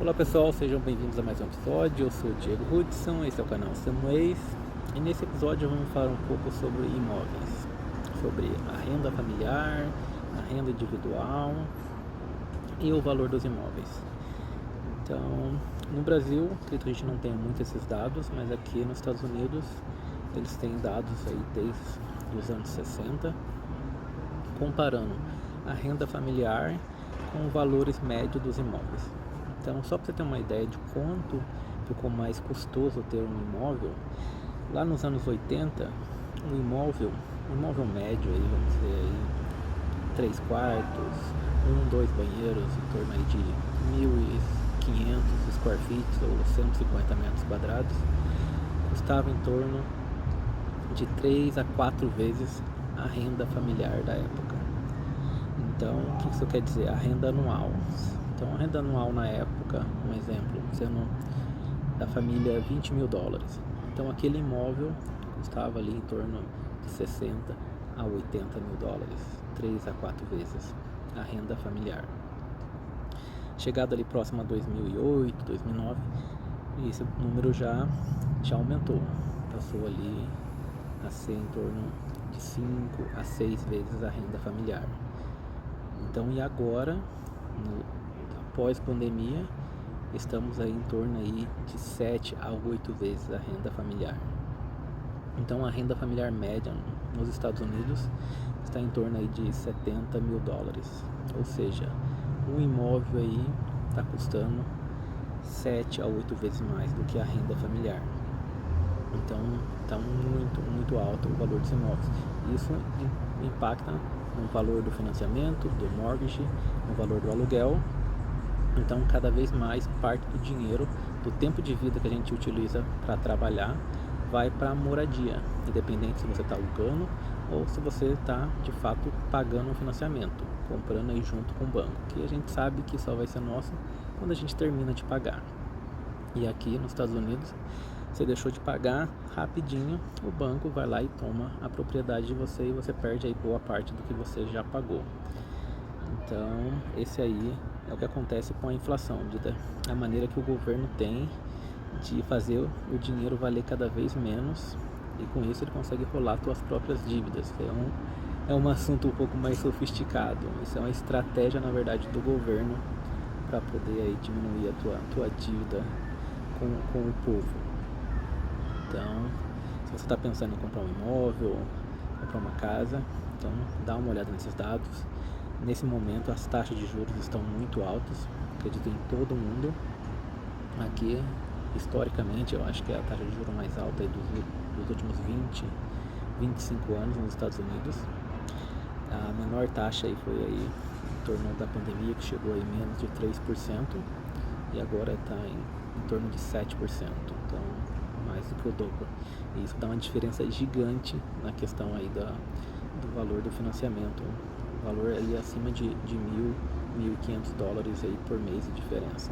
Olá pessoal, sejam bem-vindos a mais um episódio. Eu sou o Diego Hudson, esse é o canal Samuês e nesse episódio vamos falar um pouco sobre imóveis, sobre a renda familiar, a renda individual e o valor dos imóveis. Então, no Brasil, acredito que a gente não tem muito esses dados, mas aqui nos Estados Unidos eles têm dados aí desde os anos 60, comparando a renda familiar com os valores médios dos imóveis. Então, só para você ter uma ideia de quanto ficou mais custoso ter um imóvel, lá nos anos 80, um imóvel médio, aí, vamos dizer, aí, 3 quartos, 2 banheiros, em torno aí de 1.500 square feet ou 150 metros quadrados, custava em torno de 3 a 4 vezes a renda familiar da época. Então, o que isso quer dizer? A renda anual. Então, a renda anual na época, um exemplo, sendo da família $20 mil. Então, aquele imóvel custava ali em torno de 60 a 80 mil dólares, 3 a 4 vezes a renda familiar. Chegado ali próximo a 2008, 2009, esse número já aumentou, passou ali a ser em torno de 5 a 6 vezes a renda familiar. Então, e agora, pós-pandemia, estamos aí em torno aí de 7 a 8 vezes a renda familiar. Então, a renda familiar média nos Estados Unidos está em torno aí de 70 mil dólares. Ou seja, um imóvel aí está custando 7 a 8 vezes mais do que a renda familiar. Então, está muito alto o valor dos imóveis. Isso impacta no valor do financiamento, do mortgage, no valor do aluguel. Então, cada vez mais parte do dinheiro, do tempo de vida que a gente utiliza para trabalhar, vai para a moradia, independente se você está alugando ou se você está, de fato, pagando um financiamento, comprando aí junto com o banco, que a gente sabe que só vai ser nosso quando a gente termina de pagar. E aqui nos Estados Unidos, você deixou de pagar, rapidinho o banco vai lá e toma a propriedade de você e você perde aí boa parte do que você já pagou. Então, esse aí é o que acontece com a inflação, a maneira que o governo tem de fazer o dinheiro valer cada vez menos e com isso ele consegue rolar suas próprias dívidas. É um assunto um pouco mais sofisticado. Isso é uma estratégia, na verdade, do governo para poder aí diminuir a tua dívida com o povo. Então, se você está pensando em comprar um imóvel, comprar uma casa, então dá uma olhada nesses dados. Nesse momento as taxas de juros estão muito altas, acredito em todo mundo. Aqui, historicamente, eu acho que é a taxa de juros mais alta aí dos últimos 25 anos nos Estados Unidos. A menor taxa aí foi aí em torno da pandemia, que chegou aí menos de 3%, e agora está em torno de 7%, então mais do que o dobro. E isso dá uma diferença gigante na questão aí do valor do financiamento. O valor ali acima de $1.500 aí por mês de diferença.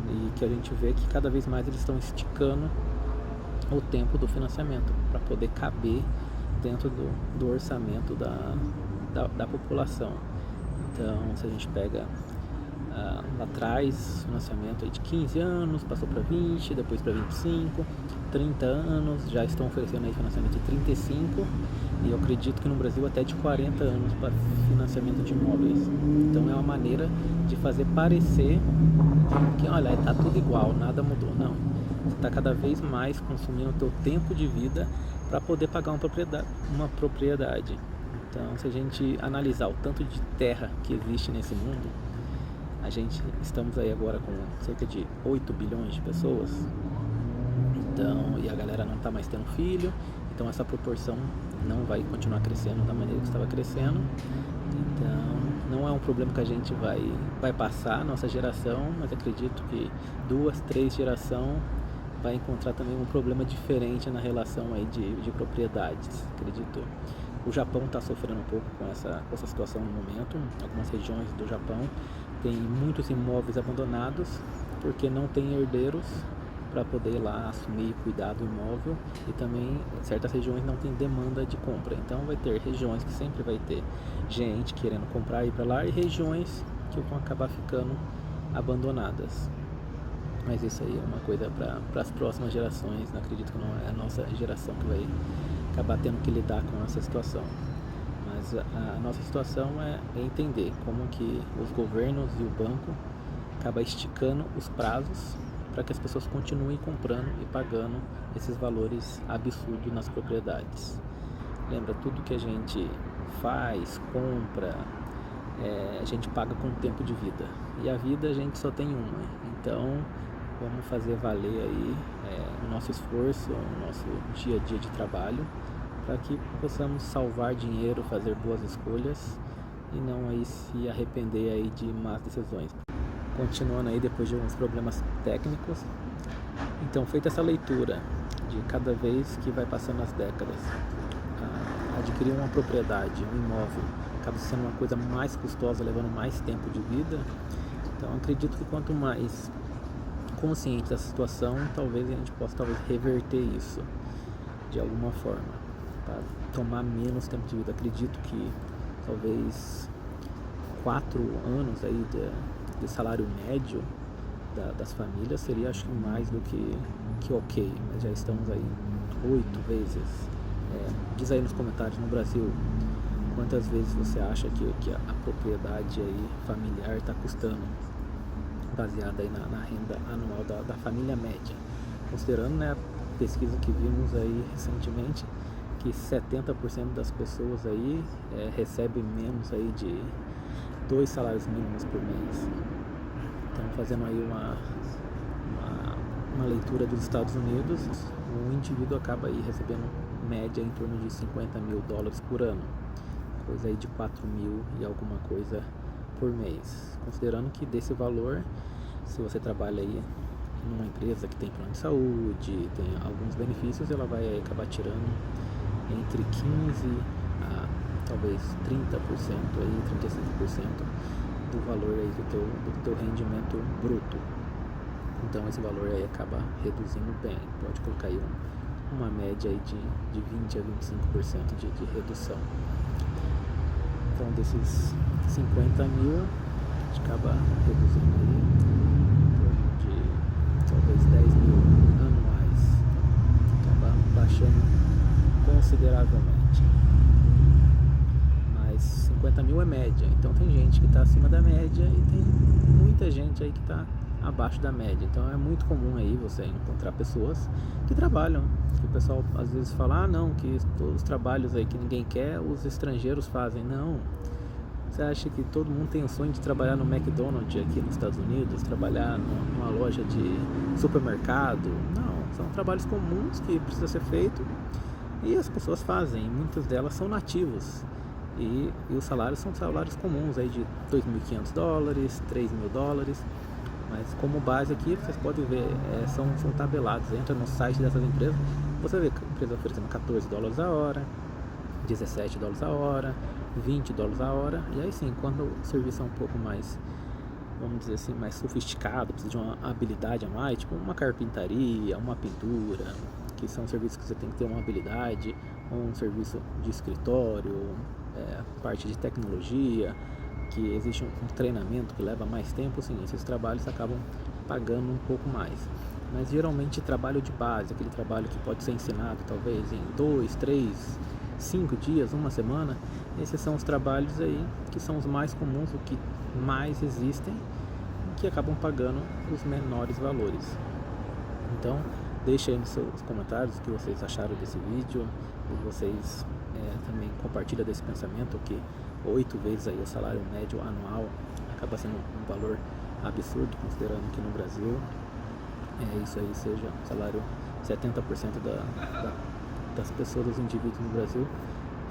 E que a gente vê que cada vez mais eles estão esticando o tempo do financiamento para poder caber dentro do orçamento da população. Então, se a gente pega lá atrás, financiamento aí de 15 anos, passou para 20, depois para 25, 30 anos, já estão oferecendo aí financiamento de 35, e eu acredito que no Brasil até de 40 anos para financiamento de imóveis. Então é uma maneira de fazer parecer que, olha, está tudo igual, nada mudou. Não, você está cada vez mais consumindo o teu tempo de vida para poder pagar uma propriedade. Então, se a gente analisar o tanto de terra que existe nesse mundo, estamos aí agora com cerca de 8 bilhões de pessoas. Então, e a galera não está mais tendo filho, então essa proporção não vai continuar crescendo da maneira que estava crescendo. Então, não é um problema que a gente vai passar, nossa geração, mas acredito que 2, 3 gerações vai encontrar também um problema diferente na relação aí de propriedades, acredito. O Japão está sofrendo um pouco com essa situação no momento. Algumas regiões do Japão têm muitos imóveis abandonados porque não tem herdeiros para poder ir lá assumir e cuidar do imóvel, e também certas regiões não tem demanda de compra. Então vai ter regiões que sempre vai ter gente querendo comprar e ir para lá, e regiões que vão acabar ficando abandonadas. Mas isso aí é uma coisa para as próximas gerações. Não acredito que não é a nossa geração que vai acabar tendo que lidar com essa situação. Mas a nossa situação é entender como que os governos e o banco acabam esticando os prazos para que as pessoas continuem comprando e pagando esses valores absurdos nas propriedades. Lembra, tudo que a gente faz, compra, a gente paga com tempo de vida. E a vida a gente só tem uma. Então vamos fazer valer aí o nosso esforço, o nosso dia a dia de trabalho, para que possamos salvar dinheiro, fazer boas escolhas e não aí se arrepender aí de más decisões. Continuando aí depois de alguns problemas técnicos. Então, feita essa leitura de cada vez que vai passando as décadas, adquirir uma propriedade, um imóvel, acaba sendo uma coisa mais custosa, levando mais tempo de vida. Então, acredito que quanto mais consciente da situação, talvez a gente possa reverter isso de alguma forma, para tomar menos tempo de vida. Acredito que talvez 4 anos aí de salário médio das famílias seria, acho que mais do que ok, mas já estamos aí 8 vezes. Diz aí nos comentários, no Brasil, quantas vezes você acha que a propriedade aí familiar está custando, baseada aí na renda anual da família média, considerando, né, a pesquisa que vimos aí recentemente, que 70% das pessoas aí recebem menos aí de 2 salários mínimos por mês. Então, fazendo aí uma leitura dos Estados Unidos, o indivíduo acaba aí recebendo média em torno de $50 mil por ano, coisa aí de 4 mil e alguma coisa por mês. Considerando que desse valor, se você trabalha aí numa empresa que tem plano de saúde, tem alguns benefícios, ela vai acabar tirando entre 15% a talvez 30% aí, 35% do valor aí do teu rendimento bruto. Então esse valor aí acaba reduzindo bem. Pode colocar aí uma média aí de 20% a 25% de redução. Então desses 50 mil, a gente acaba reduzindo aí em torno de talvez 10 mil anuais. Acaba baixando consideravelmente. Mas 50 mil é média, então tem gente que está acima da média e tem muita gente aí que está abaixo da média. Então é muito comum aí você encontrar pessoas que trabalham, que o pessoal às vezes fala, não, que todos os trabalhos aí que ninguém quer, os estrangeiros fazem. Não, você acha que todo mundo tem o sonho de trabalhar no McDonald's aqui nos Estados Unidos, trabalhar numa loja de supermercado? Não, são trabalhos comuns que precisa ser feito e as pessoas fazem, muitas delas são nativos. E os salários são salários comuns aí de $2.500, $3.000, mas como base aqui vocês podem ver, são tabelados. Entra no site dessas empresas, você vê que a empresa oferecendo $14 a hora, $17 a hora, $20 a hora. E aí sim, quando o serviço é um pouco mais, vamos dizer assim, mais sofisticado, precisa de uma habilidade a mais, tipo uma carpintaria, uma pintura, que são serviços que você tem que ter uma habilidade, ou um serviço de escritório, parte de tecnologia, que existe um treinamento que leva mais tempo, sim, esses trabalhos acabam pagando um pouco mais. Mas geralmente trabalho de base, aquele trabalho que pode ser ensinado talvez em 2, 3, 5 dias, uma semana, esses são os trabalhos aí que são os mais comuns, o que mais existem, que acabam pagando os menores valores. Então, deixe aí nos seus comentários o que vocês acharam desse vídeo, e vocês também compartilham desse pensamento que 8 vezes aí o salário médio anual acaba sendo um valor absurdo, considerando que no Brasil isso aí seja um salário, 70% das pessoas, dos indivíduos no Brasil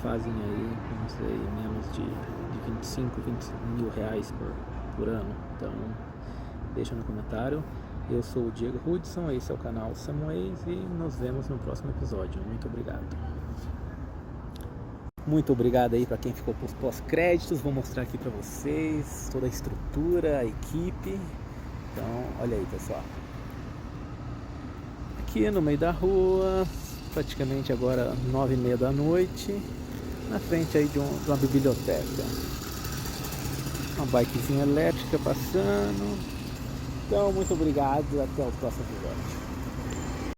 fazem aí, não sei, menos de 25 mil reais por ano. Então deixa no comentário. Eu sou o Diego Hudson, esse é o canal Samways e nos vemos no próximo episódio. Muito obrigado. Muito obrigado aí para quem ficou para os pós-créditos. Vou mostrar aqui para vocês toda a estrutura, a equipe. Então, olha aí, pessoal. Aqui no meio da rua, praticamente agora 9h30 da noite, na frente aí de uma biblioteca. Uma bikezinha elétrica passando. Então, muito obrigado e até o próximo episódio.